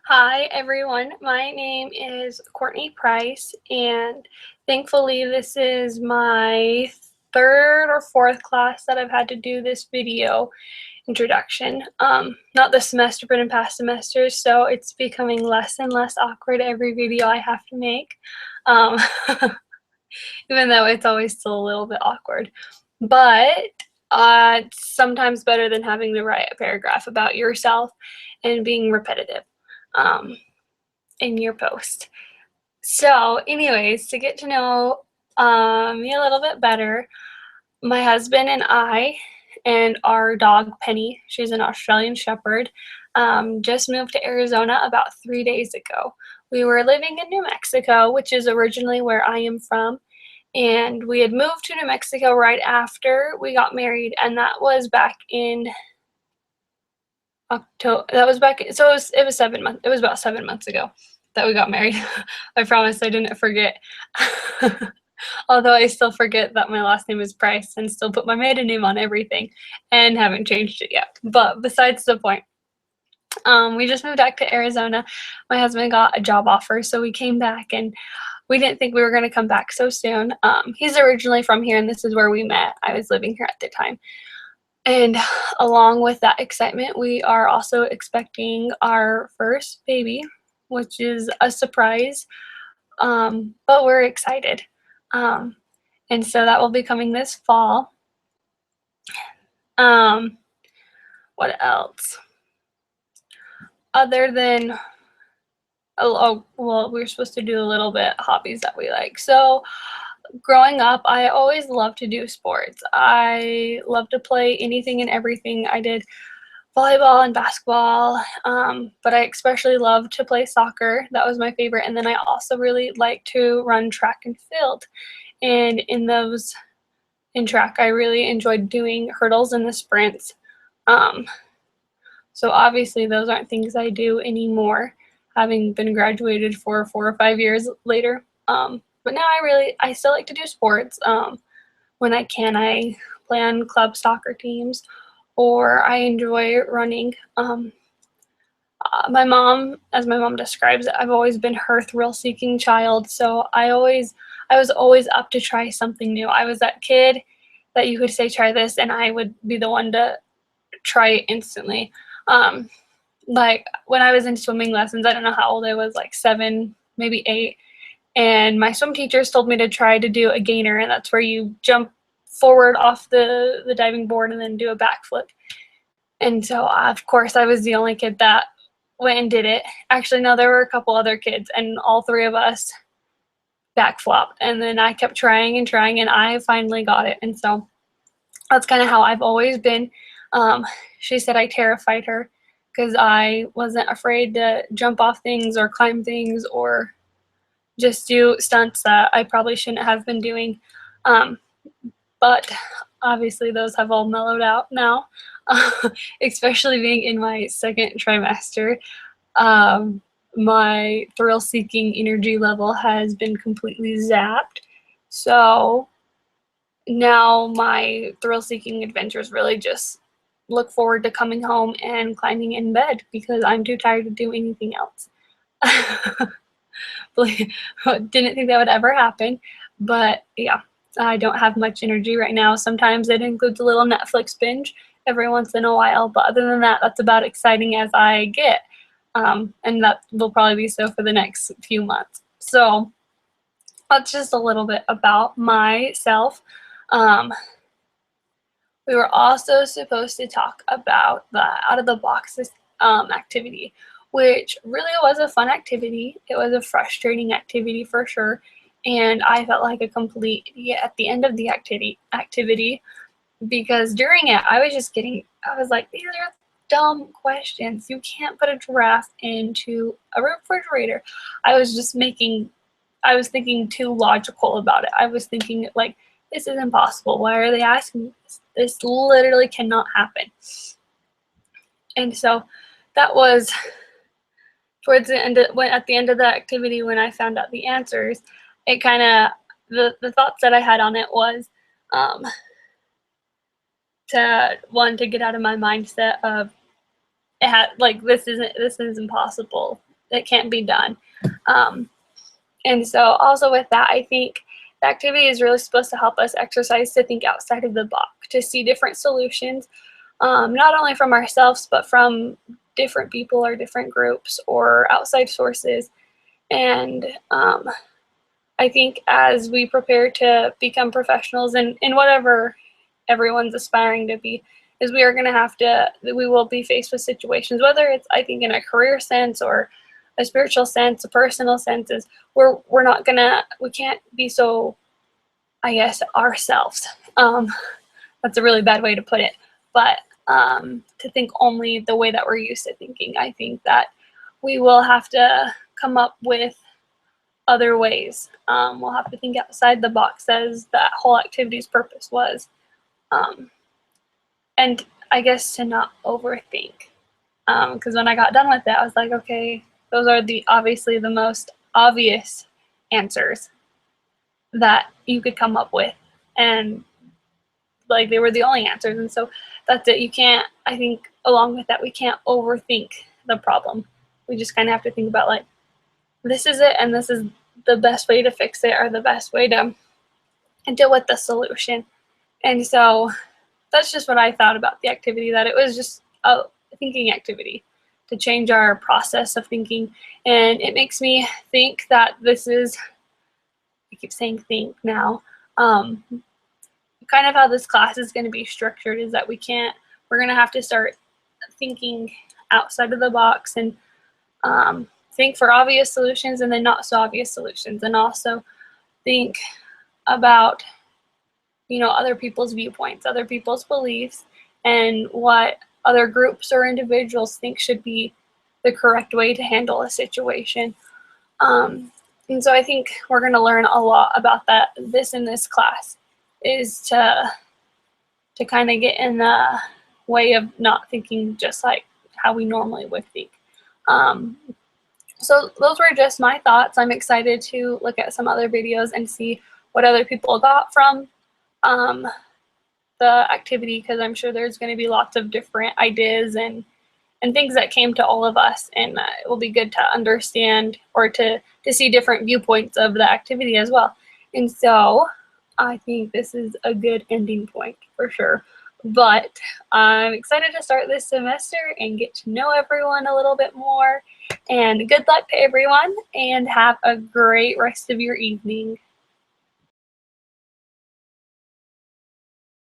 Hi, everyone. My name is Courtney Price, and thankfully, this is my third or fourth class that I've had to do this video introduction. Not this semester, but in past semesters, so it's becoming less and less awkward every video I have to make, um, even though it's always still a little bit awkward. But it's sometimes better than having to write a paragraph about yourself and being repetitive. Um, in your post. So, anyways, to get to know me a little bit better, my husband and I and our dog Penny, she's an Australian Shepherd, just moved to Arizona about 3 days ago. We were living in New Mexico, which is originally where I am from, and we had moved to New Mexico right after we got married, and that was back in October. That was back. So it was 7 months. It was about 7 months ago that we got married. I promise I didn't forget. Although I still forget that my last name is Price and still put my maiden name on everything and haven't changed it yet. But besides the point, we just moved back to Arizona. My husband got a job offer, so we came back, and we didn't think we were going to come back so soon. He's originally from here, and this is where we met. I was living here at the time. And along with that excitement, we are also expecting our first baby, which is a surprise, but we're excited. Um, and so that will be coming this fall. Um, what else? Other than, well, we were supposed to do a little bit hobbies that we like. So growing up, I always loved to do sports. I love to play anything and everything. I did volleyball and basketball, but I especially love to play soccer. That was my favorite. And then I also really like to run track and field. And in track, I really enjoyed doing hurdles and the sprints. Um, so obviously, those aren't things I do anymore, having been graduated for 4 or 5 years later. But now I still like to do sports. When I can, I play on club soccer teams, or I enjoy running. My mom, as my mom describes it, I've always been her thrill-seeking child, so I was always up to try something new. I was that kid that you could say, try this, and I would be the one to try it instantly. Um, like when I was in swimming lessons, I don't know how old I was, like 7, maybe 8, and my swim teachers told me to try to do a gainer, and that's where you jump forward off the diving board and then do a backflip. And so, of course, I was the only kid that went and did it. Actually, no, there were a couple other kids, and all three of us backflopped. And then I kept trying and trying, and I finally got it. And so that's kind of how I've always been. She said I terrified her because I wasn't afraid to jump off things or climb things or just do stunts that I probably shouldn't have been doing. Um, but obviously, those have all mellowed out now, especially being in my second trimester. Um, my thrill seeking energy level has been completely zapped. So now my thrill seeking adventures really just look forward to coming home and climbing in bed because I'm too tired to do anything else. Didn't think that would ever happen, but yeah, I don't have much energy right now. Sometimes it includes a little Netflix binge every once in a while, but other than that, that's about exciting as I get. And that will probably be so for the next few months. So that's just a little bit about myself. Um, we were also supposed to talk about the out of the box activity, which really was a fun activity. It was a frustrating activity for sure, and I felt like a complete idiot at the end of the activity because during it I was like, these are dumb questions. You can't put a giraffe into a refrigerator. I was just making I was thinking too logical about it. I was thinking like, this is impossible. Why are they asking me this? This literally cannot happen. And so that was towards the end at the end of the activity when I found out the answers. It kind of the thoughts that I had on it was um, to get out of my mindset of it had like this is impossible. it can't be done. And so also with that, I think the activity is really supposed to help us exercise to think outside of the box, to see different solutions, not only from ourselves, but from different people or different groups or outside sources. And I think as we prepare to become professionals in whatever everyone's aspiring to be, is we will be faced with situations, whether it's, I think, in a career sense or a spiritual sense, a personal sense, is we can't be so, I guess, ourselves. That's a really bad way to put it, but to think only the way that we're used to thinking. I think that we will have to come up with other ways. We'll have to think outside the box, as that whole activity's purpose was. And I guess to not overthink. Because when I got done with it, I was like, okay, those are obviously the most obvious answers that you could come up with. And like, they were the only answers. And so that's it. I think along with that, we can't overthink the problem. We just kind of have to think about, like, this is it, and this is the best way to fix it, or the best way to deal with the solution. And so that's just what I thought about the activity, that it was just a thinking activity to change our process of thinking. And it makes me think that I keep saying think now, kind of how this class is going to be structured is that we're going to have to start thinking outside of the box, and think for obvious solutions and then not so obvious solutions, and also think about, other people's viewpoints, other people's beliefs, and what other groups or individuals think should be the correct way to handle a situation. And so I think we're going to learn a lot about this in this class, is to kind of get in the way of not thinking just like how we normally would think. So those were just my thoughts. I'm excited to look at some other videos and see what other people got from the activity, because I'm sure there's going to be lots of different ideas and things that came to all of us, and it will be good to understand or to see different viewpoints of the activity as well. And so I think this is a good ending point for sure. But I'm excited to start this semester and get to know everyone a little bit more. And good luck to everyone, and have a great rest of your evening.